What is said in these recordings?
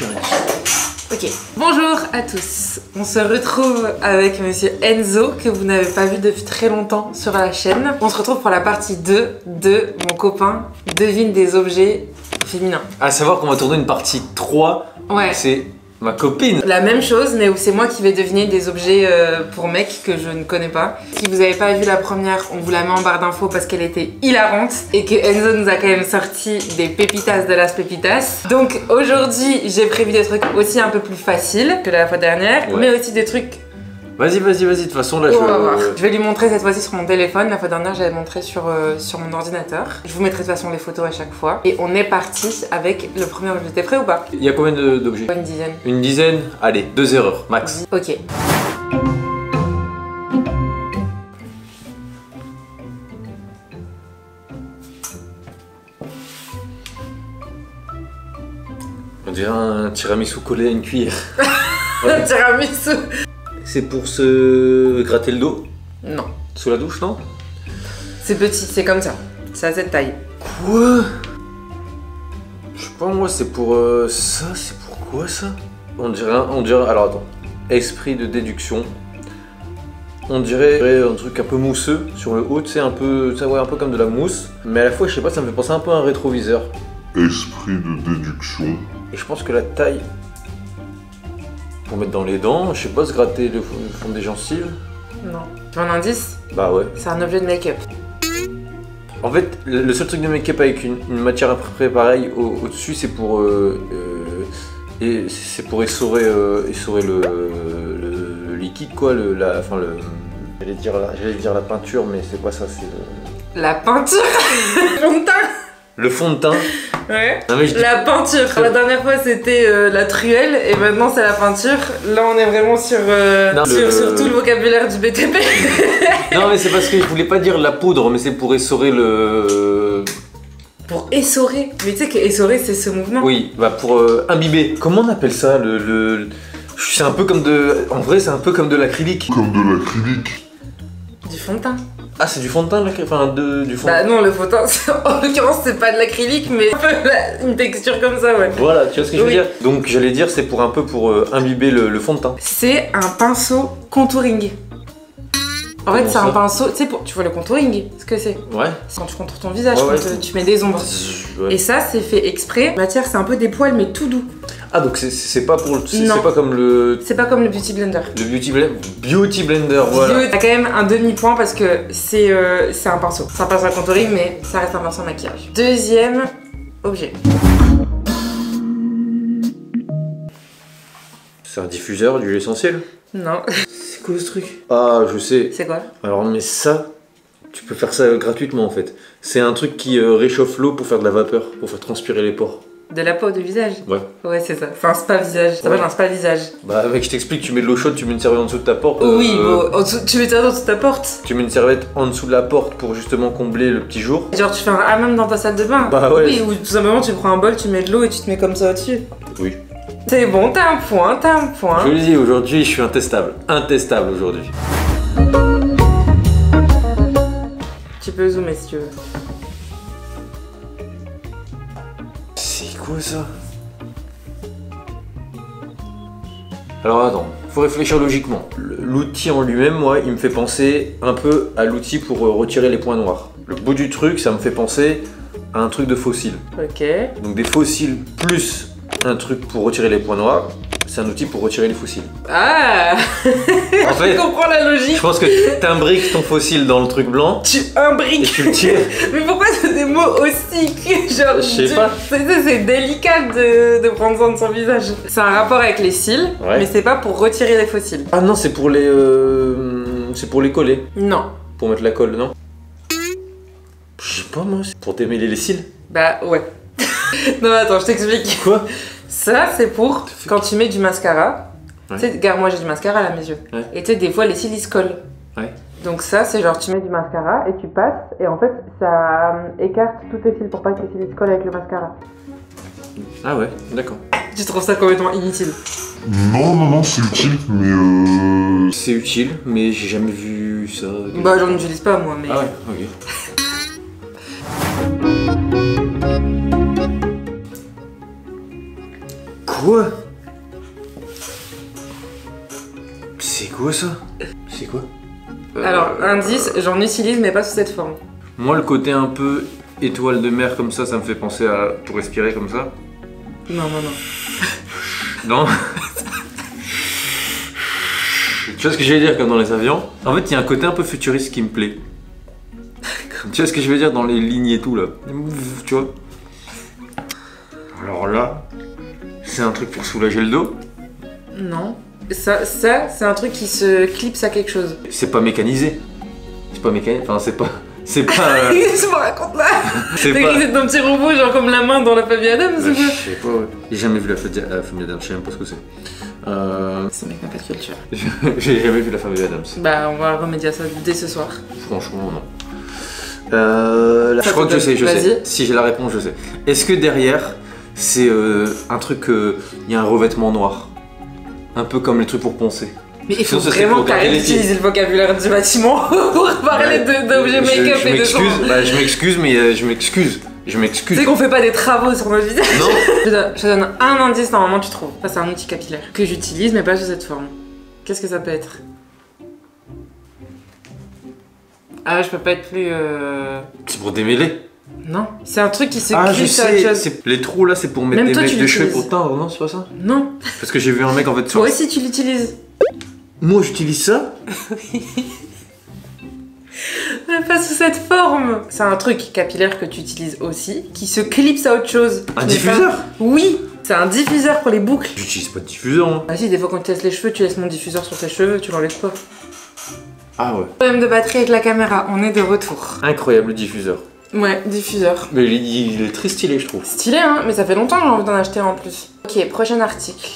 Ok, bonjour à tous. On se retrouve avec monsieur Enzo, que vous n'avez pas vu depuis très longtemps sur la chaîne. On se retrouve pour la partie 2 de mon copain devine des objets féminins. À savoir qu'on va tourner une partie 3. Ouais. C'est ma copine. La même chose, mais où c'est moi qui vais deviner des objets pour mecs que je ne connais pas. Si vous n'avez pas vu la première, on vous la met en barre d'infos parce qu'elle était hilarante et que Enzo nous a quand même sorti des pépitas de las pépitas. Donc aujourd'hui, j'ai prévu des trucs aussi un peu plus faciles que la fois dernière, mais aussi des trucs... Vas-y, de toute façon là on va voir. Je vais lui montrer cette fois-ci sur mon téléphone. La fois dernière, j'avais montré sur mon ordinateur. Je vous mettrai de toute façon les photos à chaque fois. Et on est parti avec le premier objet. T'es prêt ou pas? Il y a combien d'objets? Une dizaine. Une dizaine? Allez, 2 erreurs, max. Ok. On dirait un tiramisu collé à une cuillère. Un tiramisu. C'est pour se gratter le dos? Non. Sous la douche, non? C'est petit, c'est comme ça. C'est à cette taille. Quoi? Je sais pas moi, c'est pour ça, c'est pour quoi ça? On dirait, alors attends, esprit de déduction. On dirait un truc un peu mousseux sur le haut, tu sais, un peu comme de la mousse. Mais à la fois, je sais pas, ça me fait penser un peu à un rétroviseur. Esprit de déduction. Et je pense que la taille, pour mettre dans les dents, je sais pas, se gratter le fond des gencives. Non. Tu veux un indice? Bah ouais. C'est un objet de make-up. En fait, le seul truc de make-up avec une matière à peu près pareille au-dessus, c'est pour essorer le liquide, quoi, j'allais dire la peinture, mais c'est pas ça, c'est La peinture. Le fond de teint. le fond de teint. Ouais. Non, mais La peinture. La dernière fois c'était la truelle et maintenant c'est la peinture. Là on est vraiment sur tout le vocabulaire du BTP. Non mais c'est parce que je voulais pas dire la poudre, mais c'est pour essorer le... Pour essorer. Mais tu sais que essorer c'est ce mouvement. Oui, bah pour imbiber. Comment on appelle ça C'est un peu comme En vrai c'est un peu comme de l'acrylique. Comme de l'acrylique. Du fond de teint. Ah, c'est du fond de teint, enfin du fond. Bah non, le fond de teint, en l'occurrence, c'est pas de l'acrylique, mais un peu une texture comme ça, ouais. Voilà, tu vois ce que je veux dire? Donc j'allais dire, c'est pour imbiber le fond de teint. C'est un pinceau contouring. En fait, c'est un pinceau, tu sais, tu vois le contouring, ce que c'est? Ouais. C'est quand tu contours ton visage, Ouais, quand tu mets des ombres. Ouais. Et ça, c'est fait exprès. La matière, c'est un peu des poils, mais tout doux. Ah, donc c'est pas pour c'est Non. pas comme le... C'est pas comme le Beauty Blender. Le Beauty Blender, voilà. T'as quand même un demi-point parce que c'est un pinceau. C'est un pinceau à contouring, mais ça reste un pinceau à maquillage. Deuxième objet. C'est un diffuseur d'huile essentielle? Non. C'est quoi ce truc? Ah, je sais. C'est quoi? Alors, mais ça, tu peux faire ça gratuitement en fait. C'est un truc qui réchauffe l'eau pour faire de la vapeur, pour faire transpirer les pores. De la peau de visage? Ouais. Ouais, c'est ça. C'est un spa visage. Ça s'appelle un spa visage. Bah mec, je t'explique, tu mets de l'eau chaude, tu mets une serviette en dessous de ta porte. Oui, bon, tu mets ça dans ta porte. Tu mets une serviette en dessous de la porte pour justement combler le petit jour. Genre tu fais un hammam dans ta salle de bain. Bah ouais. Oui, ou tout simplement tu prends un bol, tu mets de l'eau et tu te mets comme ça au-dessus. Oui. C'est bon, t'as un point, t'as un point. Je le dis, aujourd'hui je suis intestable. Intestable aujourd'hui. Tu peux zoomer si tu veux. C'est quoi ça? Alors attends, faut réfléchir logiquement. L'outil en lui-même, moi, il me fait penser un peu à l'outil pour retirer les points noirs. Le bout du truc, ça me fait penser à un truc de fossile. Ok. Donc des fossiles plus un truc pour retirer les points noirs, c'est un outil pour retirer les fossiles. Ah. En fait, je comprends la logique. Je pense que t'imbriques ton fossile dans le truc blanc. Tu Et imbriques. tu le tires. Mais pourquoi c'est des mots aussi genre, Je sais pas. C'est délicat de prendre soin de son visage. C'est un rapport avec les cils, Ouais. mais c'est pas pour retirer les fossiles. Ah non, c'est pour les coller. Non. Pour mettre la colle, non? Je sais pas moi, c'est pour démêler les cils. Bah ouais. Non mais attends, je t'explique. Quoi? Ça c'est pour quand tu mets du mascara. Ouais. Tu sais, regarde, moi j'ai du mascara là à mes yeux. Ouais. Et tu sais, des fois les cils ils se collent. Ouais. Donc ça c'est genre tu mets du mascara et tu passes et en fait ça écarte tous tes cils pour pas que tes cils se collent avec le mascara. Ah ouais, d'accord. Tu trouves ça complètement inutile? Non, c'est utile, mais C'est utile, mais j'ai jamais vu ça. Bah j'en utilise pas moi mais... Ah ouais, ok. Quoi? C'est quoi ça? C'est quoi? Alors, indice, j'en utilise mais pas sous cette forme. Moi, le côté un peu étoile de mer comme ça me fait penser à... pour respirer comme ça. Non, non, non. Non. Tu vois ce que je veux dire comme dans les avions? En fait, il y a un côté un peu futuriste qui me plaît. Tu vois ce que je veux dire dans les lignes et tout là? Tu vois? Alors là, c'est un truc pour soulager le dos. Non. Ça c'est un truc qui se clipse à quelque chose. C'est pas mécanisé. C'est pas mécanisé. Enfin, c'est pas. C'est pas. Je me raconte là. C'est T'as cru que c'était un petit robot, genre comme la main dans la famille Adams ou Je quoi? sais pas, ouais. J'ai jamais vu la famille Adams, je sais même pas ce que c'est. Ce mec n'a pas de culture. J'ai jamais vu la famille Adams. Bah, on va remédier à ça dès ce soir. Franchement, non. Je crois que je sais, je sais. Vas-y. Si j'ai la réponse, je sais. Est-ce que derrière, c'est un truc. Il y a un revêtement noir? Un peu comme les trucs pour poncer. Mais il faut Sinon, ça, c'est vraiment pour que t'arrêtes garder les d'utiliser le vocabulaire du bâtiment pour parler d'objets make-up et de son. Je m'excuse, mais je m'excuse. Je Tu m'excuse. sais qu'on fait pas des travaux sur nos visages. Non. Je te donne un indice, normalement tu trouves. Ça, c'est un outil capillaire que j'utilise, mais pas sous cette forme. Qu'est-ce que ça peut être? Ah, je peux pas être plus. C'est pour démêler. Non. C'est un truc qui se Ah, je clipse à autre sais. chose. Les trous là, c'est pour mettre Même des toi, mèches tu de cheveux l'utilises. pour teindre, non? C'est pas ça? Non. Parce que j'ai vu un mec en fait sur. Toi aussi, tu l'utilises. Moi, j'utilise ça? Mais pas sous cette forme. C'est un truc capillaire que tu utilises aussi, qui se clipse à autre chose. Un Tu n'es diffuseur? pas- Oui. C'est un diffuseur pour les boucles. J'utilise pas de diffuseur, hein. Ah si, des fois quand tu laisses les cheveux, tu laisses mon diffuseur sur tes cheveux, tu l'enlèves pas. Ah ouais. Problème de batterie avec la caméra, on est de retour. Incroyable diffuseur. Ouais, diffuseur. Mais il est très stylé, je trouve. Stylé hein, mais ça fait longtemps que j'ai envie d'en acheter en plus. Ok, prochain article.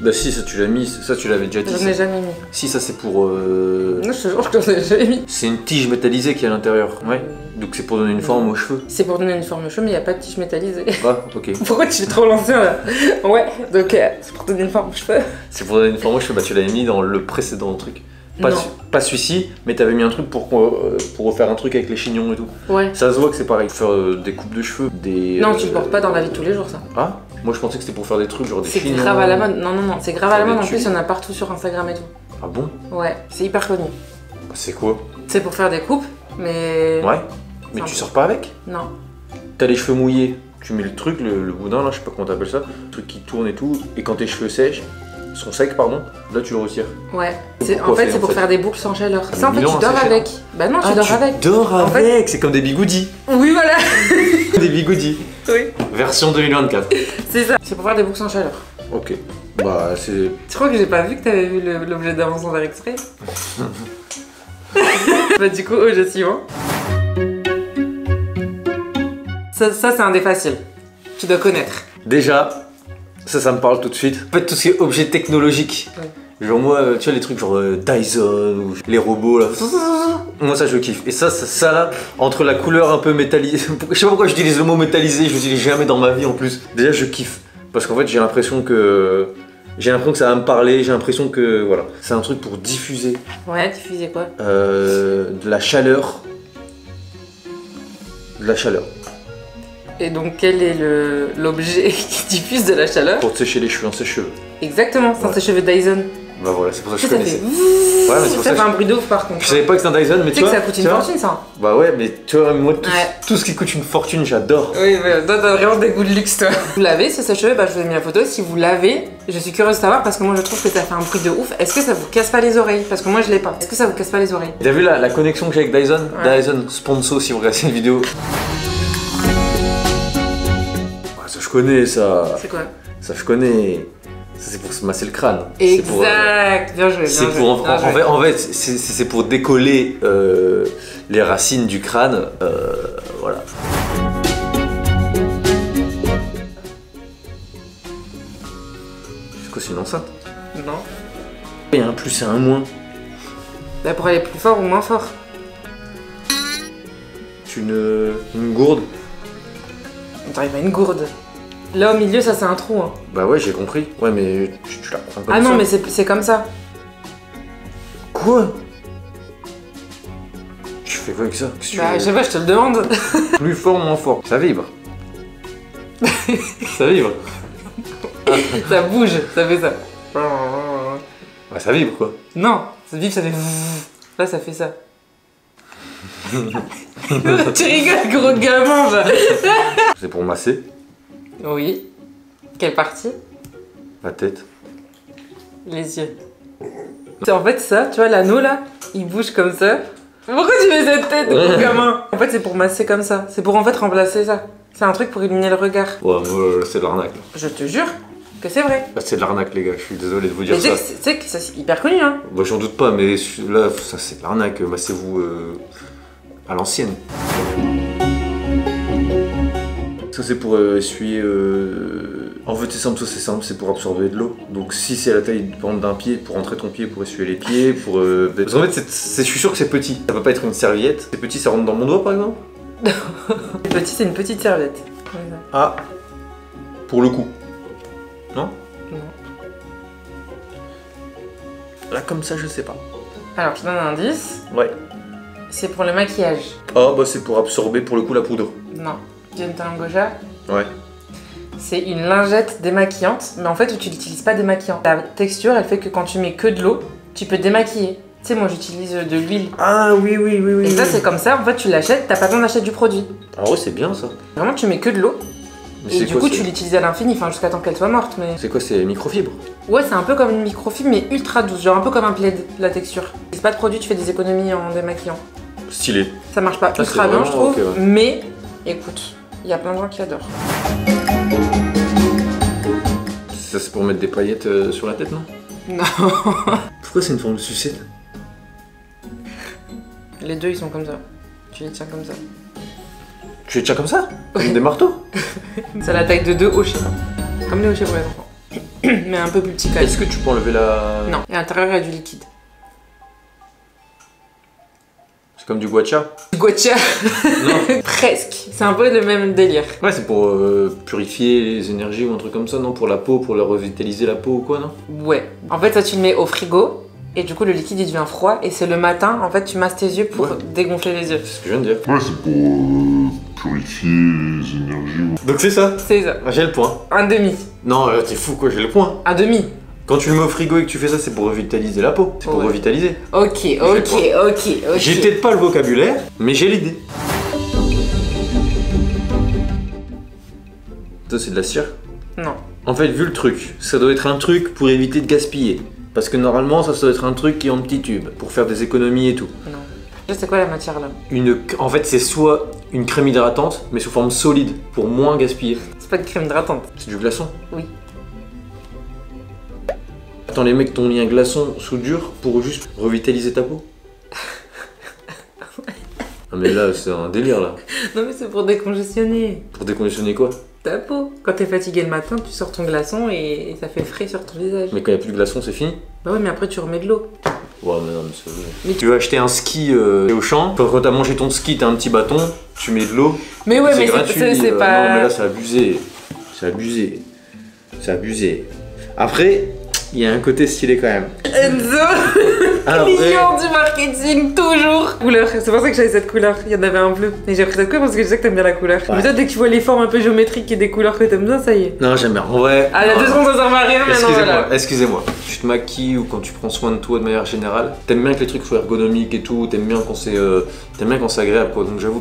Bah si, ça tu l'as mis, ça tu l'avais déjà dit. J'en ai jamais mis. Si, ça c'est pour... Non, je te jure que j'en ai jamais mis. C'est une tige métallisée qui est à l'intérieur. Ouais. Donc c'est pour donner une forme aux cheveux. C'est pour donner une forme au cheveu, mais il n'y a pas de tige métallisée. Ah, ok. Pourquoi tu es trop lancé là? Ouais, donc c'est pour donner une forme aux cheveux. C'est pour donner une forme aux cheveux, bah tu l'avais mis dans le précédent truc. Pas, Non. pas celui-ci, mais t'avais mis un truc pour refaire un truc avec les chignons et tout. Ouais. Ça se voit que c'est pareil, faire des coupes de cheveux, des... Non, tu le portes pas dans la vie de tous les jours ça. Ah, moi je pensais que c'était pour faire des trucs genre des C'est chignons. grave à la mode. Non, non, non, c'est grave à la Des mode. En plus, tubes. il y en a partout sur Instagram et tout. Ah bon? Ouais, c'est hyper connu. Bah, c'est quoi? C'est pour faire des coupes, mais. Ouais. Mais C'est tu un sors pas avec? Non. T'as les cheveux mouillés, tu mets le truc, le boudin là, je sais pas comment t'appelles ça, le truc qui tourne et tout, et quand tes cheveux sont secs, pardon, là tu le retires. Ouais. Pourquoi En fait, faire, c'est pour en fait faire des boucles sans chaleur. Ça, en fait, mignon, tu dors c'est cher. avec. Bah non, tu dors avec. dors En fait- avec, c'est comme des bigoudis. Oui, voilà. Des bigoudis. Oui. Version 2024. C'est ça. C'est pour faire des boucles sans chaleur. Ok. Bah c'est... Tu crois que j'ai pas vu que t'avais vu l'objet d'avant sans faire exprès? Bah du coup, je suis hein. Ça c'est un des faciles. Tu dois connaître. Déjà, ça me parle tout de suite. En fait, tout ce qui est objet technologique. Ouais. Genre moi, tu vois les trucs genre Dyson ou les robots là. Moi ça je kiffe. Et ça là, entre la couleur un peu métallisée, je sais pas pourquoi j'utilise le mot métallisé, je l'utilise jamais dans ma vie en plus. Déjà je kiffe. Parce qu'en fait j'ai l'impression que ça va me parler, j'ai l'impression que voilà. C'est un truc pour diffuser Ouais, diffuser quoi? de la chaleur. De la chaleur. Et donc, quel est l'objet qui diffuse de la chaleur? Pour te sécher les cheveux, un sèche-cheveux. Exactement, c'est un Ouais. sèche-cheveux Dyson. Bah voilà, c'est pour ça que je Ça connaissais. fait. Ouais, mais c'est pour Ça ça fait que un bruit de ouf par contre. je savais pas que c'était un Dyson, mais Tu sais tu que vois. ça coûte une tu vois fortune ça. Bah ouais, mais tu vois, moi tout, Ouais. tout ce qui coûte une fortune, j'adore. Oui, mais toi t'as vraiment des goûts de luxe toi. Vous lavez ce sèche-cheveux, bah je vous ai mis la photo. Si vous lavez, je suis curieuse de savoir parce que moi je trouve que ça fait un bruit de ouf. Est-ce que ça vous casse pas les oreilles? Parce que moi je l'ai pas. Est-ce que ça vous casse pas les oreilles? T'as vu la connexion que j'ai avec Dyson? Ouais. Dyson, sponsor si vous regardez cette vidéo. Ah, ça je connais ça. C'est quoi? Ça je connais. Ça c'est pour se masser le crâne. C'est pour, Exact. Bien joué. c'est bien pour joué, bien joué. en fait c'est pour décoller les racines du crâne. Voilà. C'est quoi, c'est une enceinte? Non. Il y a un plus et un moins. Bah pour aller plus fort ou moins fort. C'est une gourde. T'arrives à une gourde. Là au milieu, ça c'est un trou. Hein. Bah ouais, j'ai compris. Ouais, mais tu la prends comme Ah ça. non, mais c'est comme ça. Quoi? Tu fais quoi avec ça? Qu'est-ce que Bah tu je sais pas, je te le demande. veux? Plus fort, moins fort. Ça vibre. Ça vibre. Ça bouge, ça fait ça. Ouais, ça vibre quoi. Non, ça vibre, ça fait. Là, ça fait ça. Tu rigoles, gros gamin, là. C'est pour masser Oui. Quelle partie? la tête. Les yeux. C'est en fait ça, tu vois, l'anneau là, il bouge comme ça. Pourquoi tu mets cette tête, gros gamin? En fait, c'est pour masser comme ça. C'est pour en fait remplacer ça. C'est un truc pour illuminer le regard. Ouais, c'est de l'arnaque. Je te jure que c'est vrai. Bah, c'est de l'arnaque, les gars, je suis désolé de vous dire Et ça. tu sais que ça c'est hyper connu, hein. Bah, j'en doute pas, mais là, ça c'est de l'arnaque. Massez-vous à l'ancienne. Ça, c'est pour essuyer. En fait, c'est simple, c'est pour absorber de l'eau. Donc, si c'est à la taille par exemple, d'un pied, pour rentrer ton pied, pour essuyer les pieds, pour. Parce qu'en fait, je suis sûr que c'est petit. Ça peut pas être une serviette. C'est petit, ça rentre dans mon doigt par exemple. Petit, c'est une petite serviette. Ah, pour le coup. Non? Non. Là, comme ça, je sais pas. Alors, je donne un indice. Ouais. C'est pour le maquillage. Ah, bah, c'est pour absorber pour le coup la poudre. Non. Gentle Goja. Ouais. C'est une lingette démaquillante, mais en fait, tu n'utilises pas démaquillant. La texture, elle fait que quand tu mets que de l'eau, tu peux démaquiller. Tu sais, moi, j'utilise de l'huile. Ah, oui. Et ça, c'est comme ça, en fait, tu l'achètes, t'as pas besoin d'acheter du produit. Ah, ouais, c'est bien ça. Vraiment, tu mets que de l'eau. Mais Et c'est du quoi, coup, c'est- tu l'utilises à l'infini, enfin, jusqu'à temps qu'elle soit morte. Mais C'est quoi, c'est microfibre? ouais, c'est un peu comme une microfibre, mais ultra douce, genre un peu comme un plaid, la texture. C'est pas de produit, tu fais des économies en démaquillant. Stylé. Ça marche pas Ah, ultra c'est bien, vraiment je trouve, ok, ouais. mais écoute, il y a plein de gens qui adorent. Ça, c'est pour mettre des paillettes sur la tête, non? Non. Pourquoi c'est une forme de sucette? Les deux, ils sont comme ça. Tu les tiens comme ça. Tu les tiens comme ça? Comme des marteaux? C'est la taille de 2 hochets. Comme les hochets pour les enfants. Mais un peu plus petit quand même. Est-ce que tu peux enlever la... Non, et à l'intérieur, il y a du liquide. C'est comme du guacha? Guacha. Non. Presque. C'est un peu le même délire. Ouais, c'est pour purifier les énergies ou un truc comme ça, non? Pour la peau, pour revitaliser la peau ou quoi, non? Ouais. En fait, ça, tu le mets au frigo. Et du coup, le liquide, il devient froid. Et c'est le matin, en fait, tu masses tes yeux pour Ouais. dégonfler les yeux. C'est ce que je viens de dire. Ouais, c'est pour purifier les énergies. Donc c'est ça? C'est ça. J'ai le point. Un demi. Non, t'es fou quoi, j'ai le point. Un demi. Quand tu le mets au frigo et que tu fais ça, c'est pour revitaliser la peau. C'est pour Ouais. revitaliser. Ok. J'ai peut-être pas le vocabulaire, mais j'ai l'idée. Ça, c'est de la cire? Non. En fait, vu le truc, ça doit être un truc pour éviter de gaspiller. Parce que normalement, ça doit être un truc qui est en petit tube, pour faire des économies et tout. Non. Je sais quoi la matière là? En fait, c'est soit une crème hydratante, mais sous forme solide, pour moins gaspiller. C'est pas de crème hydratante. C'est du glaçon. Oui. Attends, les mecs t'ont mis un glaçon sous dur pour juste revitaliser ta peau? Ah mais là, c'est un délire là. Non mais c'est pour décongestionner Pour déconditionner quoi? ta peau. Quand t'es fatigué le matin, tu sors ton glaçon et ça fait frais sur ton visage. Mais quand il n'y a plus de glaçon, c'est fini? Bah ouais, mais après tu remets de l'eau. Ouais, mais non, mais c'est vrai. Mais Tu veux acheter un ski au champ, quand t'as mangé ton ski, t'as un petit bâton, tu mets de l'eau. Mais ouais, mais gratuit, c'est Non, mais pas. là, c'est abusé. C'est abusé. C'est abusé. Après, il y a un côté stylé quand même. Enzo, Après, client du marketing, toujours. Couleur, c'est pour ça que j'avais cette couleur. Il y en avait un bleu. Et j'ai pris cette couleur parce que je sais que t'aimes bien la couleur. Ouais. Mais toi, dès que tu vois les formes un peu géométriques et des couleurs que t'aimes bien, ça y est. non, j'aime bien. En vrai. Ah, il y a non, 2 secondes, ça sert à rien, maintenant Excusez-moi, voilà. excusez-moi. Tu te maquilles ou quand tu prends soin de toi de manière générale, t'aimes bien que les trucs soient ergonomiques et tout, t'aimes bien quand c'est agréable quoi. Donc j'avoue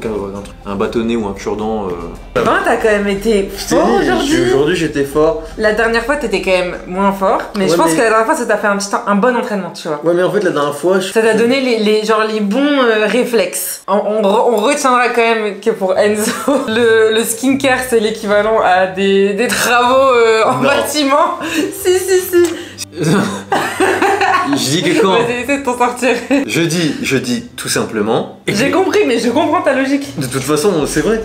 un bâtonnet ou un cure-dent. Non, t'as quand même été fort aujourd'hui. Aujourd'hui j'étais fort. La dernière fois, t'étais quand même moins fort. Mais je Ouais, pense mais- que la dernière fois, ça t'a fait un bon entraînement, tu vois. Ouais mais en fait la dernière fois Ça t'a donné les bons réflexes. On retiendra quand même que pour Enzo, le skincare c'est l'équivalent à des travaux en Non. bâtiment. Si. Je dis que quand Vas-y, essaie de t'en sortir. je dis tout simplement. J'ai compris, mais je comprends ta logique. De toute façon c'est vrai.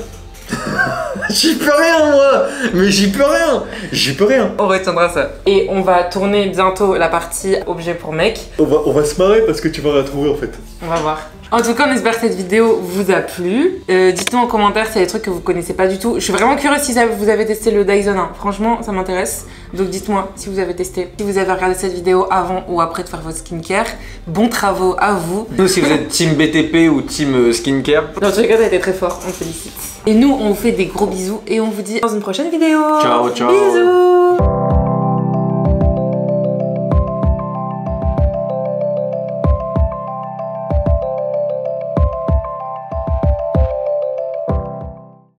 J'y peux rien moi. Mais j'y peux rien. On retiendra ça. Et on va tourner bientôt la partie objet pour mec. On va se marrer parce que tu vas la trouver en fait. On va voir. En tout cas, on espère que cette vidéo vous a plu. Dites-nous en commentaire s'il y a des trucs que vous connaissez pas du tout. Je suis vraiment curieuse si vous avez testé le Dyson 1. Franchement, ça m'intéresse. Donc dites-moi si vous avez testé, si vous avez regardé cette vidéo avant ou après de faire votre skincare. Bons travaux à vous. Nous, si vous êtes team BTP ou team skincare. Dans tous les cas, t'as été très fort, on te félicite. Et nous, on vous fait des gros bisous et on vous dit dans une prochaine vidéo. Ciao, ciao. Bisous.